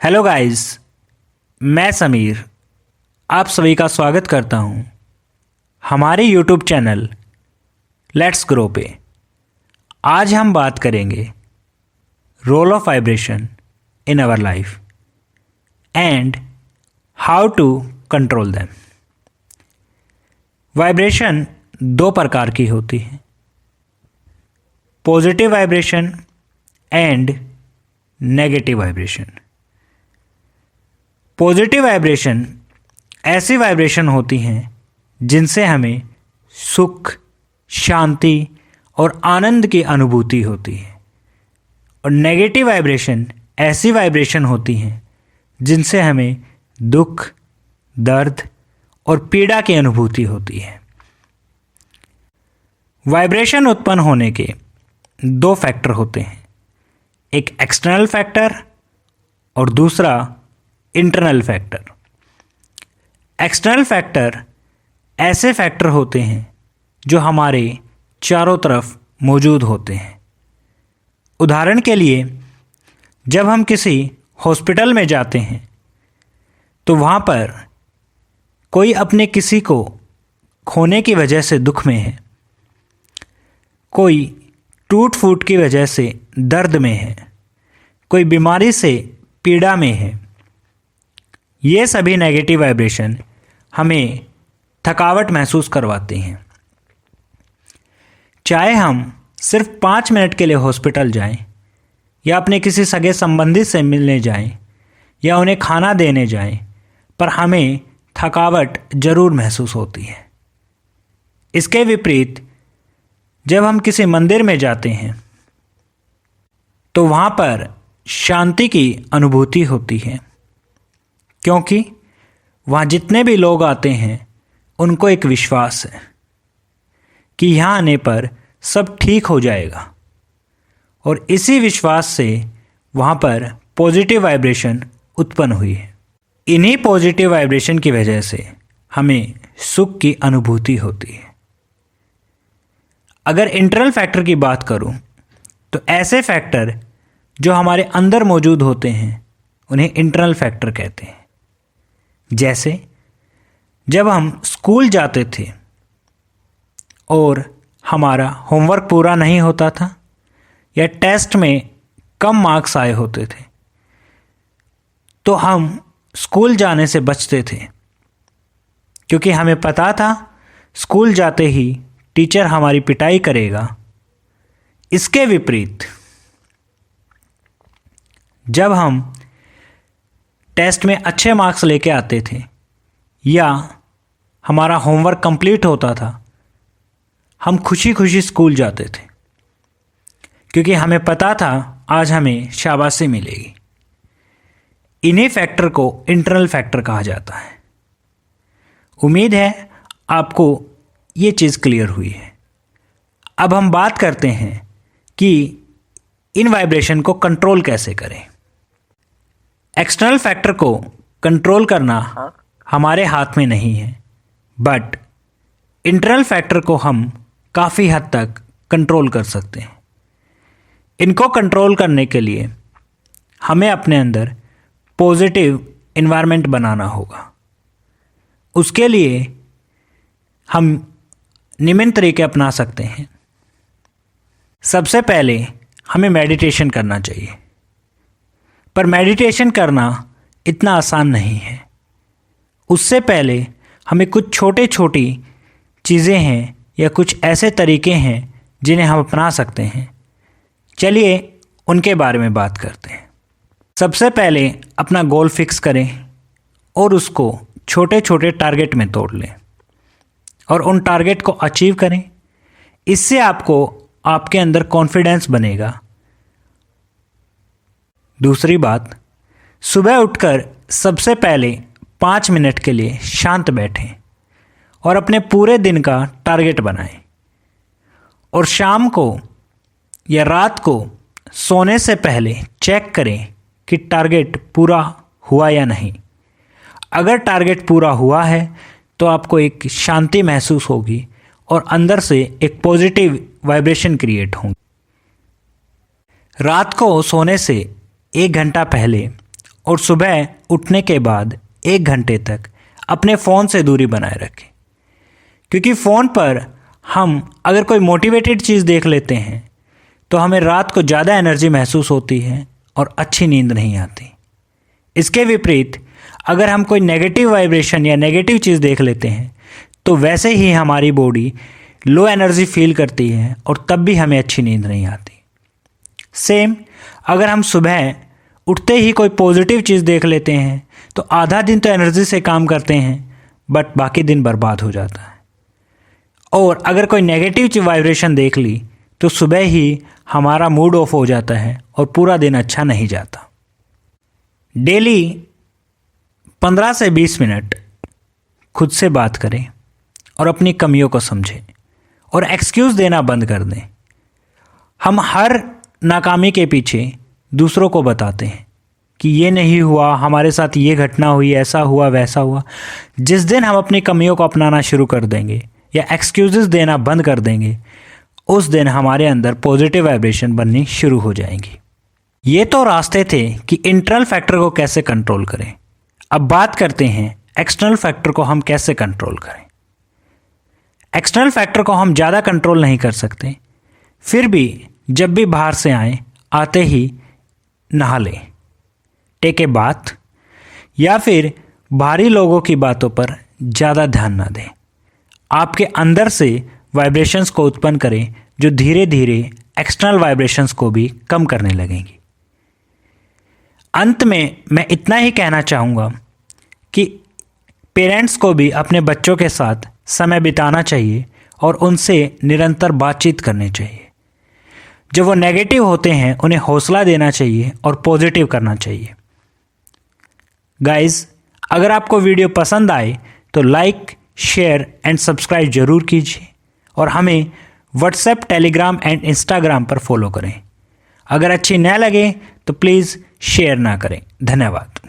Hello guys, मैं समीर आप सभी का स्वागत करता हूं हमारे यूट्यूब चैनल लेट्स ग्रो पे। आज हम बात करेंगे role of vibration in our life and how to control them. Vibration दो प्रकार की होती है, positive vibration and negative vibration. Positive vibration ऐसी वाइब्रेशन होती हैं जिनसे हमें सुख, शांति और आनंद की अनुभूति होती है, और नेगेटिव वाइब्रेशन ऐसी वाइब्रेशन होती हैं जिनसे हमें दुख, दर्द और पीड़ा की अनुभूति होती है। वाइब्रेशन उत्पन्न होने के दो फैक्टर होते हैं, एक एक्सटर्नल फैक्टर और दूसरा इंटरनल फैक्टर। एक्सटर्नल फैक्टर ऐसे फैक्टर होते हैं जो हमारे चारों तरफ मौजूद होते हैं। उदाहरण के लिए, जब हम किसी हॉस्पिटल में जाते हैं तो वहाँ पर कोई अपने किसी को खोने की वजह से दुख में है, कोई टूट फूट की वजह से दर्द में है, कोई बीमारी से पीड़ा में है। ये सभी नेगेटिव वाइब्रेशन हमें थकावट महसूस करवाते हैं। चाहे हम सिर्फ 5 मिनट के लिए हॉस्पिटल जाएं, या अपने किसी सगे संबंधी से मिलने जाएं, या उन्हें खाना देने जाएं, पर हमें थकावट ज़रूर महसूस होती है। इसके विपरीत जब हम किसी मंदिर में जाते हैं तो वहाँ पर शांति की अनुभूति होती है, क्योंकि वहाँ जितने भी लोग आते हैं उनको एक विश्वास है कि यहाँ आने पर सब ठीक हो जाएगा, और इसी विश्वास से वहाँ पर पॉजिटिव वाइब्रेशन उत्पन्न हुई है। इन्हीं पॉजिटिव वाइब्रेशन की वजह से हमें सुख की अनुभूति होती है। अगर इंटरनल फैक्टर की बात करूँ तो ऐसे फैक्टर जो हमारे अंदर मौजूद होते हैं उन्हें इंटरनल फैक्टर कहते हैं। जैसे जब हम स्कूल जाते थे और हमारा होमवर्क पूरा नहीं होता था, या टेस्ट में कम मार्क्स आए होते थे, तो हम स्कूल जाने से बचते थे, क्योंकि हमें पता था स्कूल जाते ही टीचर हमारी पिटाई करेगा। इसके विपरीत जब हम टेस्ट में अच्छे मार्क्स लेके आते थे या हमारा होमवर्क कंप्लीट होता था, हम खुशी खुशी स्कूल जाते थे, क्योंकि हमें पता था आज हमें शाबाशी मिलेगी। इन्हीं फैक्टर को इंटरनल फैक्टर कहा जाता है। उम्मीद है आपको ये चीज़ क्लियर हुई है। अब हम बात करते हैं कि इन वाइब्रेशन को कंट्रोल कैसे करें। एक्सटर्नल फैक्टर को कंट्रोल करना हमारे हाथ में नहीं है, बट इंटरनल फैक्टर को हम काफ़ी हद तक कंट्रोल कर सकते हैं। इनको कंट्रोल करने के लिए हमें अपने अंदर पॉजिटिव एनवायरनमेंट बनाना होगा। उसके लिए हम निम्न तरीके अपना सकते हैं। सबसे पहले हमें मेडिटेशन करना चाहिए, पर मेडिटेशन करना इतना आसान नहीं है। उससे पहले हमें कुछ छोटी छोटी चीज़ें हैं या कुछ ऐसे तरीके हैं जिन्हें हम अपना सकते हैं। चलिए उनके बारे में बात करते हैं। सबसे पहले अपना गोल फिक्स करें और उसको छोटे छोटे टारगेट में तोड़ लें, और उन टारगेट को अचीव करें। इससे आपको आपके अंदर कॉन्फिडेंस बनेगा। दूसरी बात, सुबह उठकर सबसे पहले 5 मिनट के लिए शांत बैठें और अपने पूरे दिन का टारगेट बनाएं, और शाम को या रात को सोने से पहले चेक करें कि टारगेट पूरा हुआ या नहीं। अगर टारगेट पूरा हुआ है तो आपको एक शांति महसूस होगी और अंदर से एक पॉजिटिव वाइब्रेशन क्रिएट होंगी। रात को सोने से 1 घंटा पहले और सुबह उठने के बाद 1 घंटे तक अपने फ़ोन से दूरी बनाए रखें, क्योंकि फ़ोन पर हम अगर कोई मोटिवेटेड चीज़ देख लेते हैं तो हमें रात को ज़्यादा एनर्जी महसूस होती है और अच्छी नींद नहीं आती। इसके विपरीत अगर हम कोई नेगेटिव वाइब्रेशन या नेगेटिव चीज़ देख लेते हैं तो वैसे ही हमारी बॉडी लो एनर्जी फील करती है और तब भी हमें अच्छी नींद नहीं आती। सेम अगर हम सुबह उठते ही कोई पॉजिटिव चीज़ देख लेते हैं तो आधा दिन तो एनर्जी से काम करते हैं, बट बाकी दिन बर्बाद हो जाता है। और अगर कोई नेगेटिव वाइब्रेशन देख ली तो सुबह ही हमारा मूड ऑफ हो जाता है और पूरा दिन अच्छा नहीं जाता। डेली 15 से 20 मिनट खुद से बात करें और अपनी कमियों को समझें और एक्सक्यूज़ देना बंद कर दें। हम हर नाकामी के पीछे दूसरों को बताते हैं कि ये नहीं हुआ, हमारे साथ ये घटना हुई, ऐसा हुआ, वैसा हुआ। जिस दिन हम अपनी कमियों को अपनाना शुरू कर देंगे या एक्सक्यूज़ेस देना बंद कर देंगे, उस दिन हमारे अंदर पॉजिटिव वाइब्रेशन बननी शुरू हो जाएंगी। ये तो रास्ते थे कि इंटरनल फैक्टर को कैसे कंट्रोल करें। अब बात करते हैं एक्सटर्नल फैक्टर को हम कैसे कंट्रोल करें। एक्सटर्नल फैक्टर को हम ज़्यादा कंट्रोल नहीं कर सकते, फिर भी जब भी बाहर से आते ही नहा लें, टेक ए बाथ, या फिर बाहरी लोगों की बातों पर ज़्यादा ध्यान ना दें। आपके अंदर से वाइब्रेशंस को उत्पन्न करें जो धीरे धीरे एक्सटर्नल वाइब्रेशंस को भी कम करने लगेंगी। अंत में मैं इतना ही कहना चाहूँगा कि पेरेंट्स को भी अपने बच्चों के साथ समय बिताना चाहिए और उनसे निरंतर बातचीत करनी चाहिए। जो वो नेगेटिव होते हैं उन्हें हौसला देना चाहिए और पॉजिटिव करना चाहिए। गाइस, अगर आपको वीडियो पसंद आए तो लाइक, शेयर एंड सब्सक्राइब जरूर कीजिए और हमें व्हाट्सएप, टेलीग्राम एंड इंस्टाग्राम पर फॉलो करें। अगर अच्छी न लगे तो प्लीज़ शेयर ना करें। धन्यवाद।